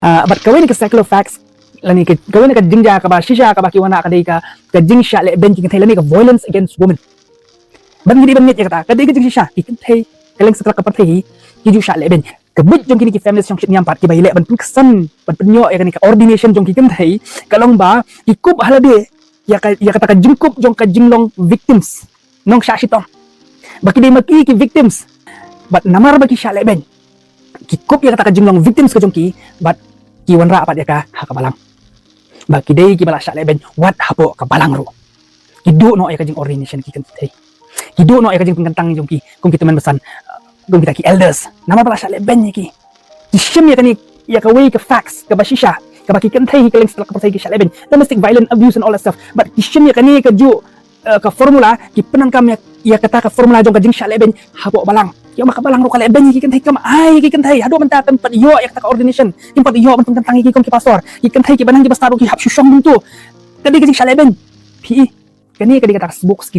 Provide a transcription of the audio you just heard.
But kawin ka secular facts lani ka kawin ka jingja ka ba shisha ka ba kiwana ka dai ka jingsha le ben king thai lani ka violence against women ban gidi ban nget ka dai ka jingsha ki thai kaleng sakla ka pathi ki ju sha le ben ka but jong kini ki feminist jong nyam pat ki bai le ban piksan ban penyo ya ni ka ordination jong ki thai kalong ba ki kup halade ya kata ka jingkup jong ka jinglong victims nong sha shitong baki dai maki ki victims but namar ba ki sha le ben ki kup ya kata ka jinglong victims ka jong ki but kiwan ra apat ya ka hakabalang baki day ki bala sya leben wat hapo ka balang ro kidu no ay ka jing ordination ki kantay kidu no ay ka jing pengkantang jong ki kung kita man besan kung kita ki elders nama bala sya leben ki shim ya kani ya ka way ka facts ka basisha ka baki kantay ka leng setelah ka pasay ki sya leben domestic violence abuse and all that stuff but shim ya kani ka ju ka formula ki penangkam ya kata ka formula jong ka jing sya leben hapo balang ya maka balang ro kala ben ki kan thai kam ai ki kan thai hado man ta kan pat yo yak ta ordination kim pat yo man tang tangi ki kom ki pastor ki kan thai ki banang ki bastaro ki hap shushong buntu kadi ki shaleben pi kani kadi ka ta box ki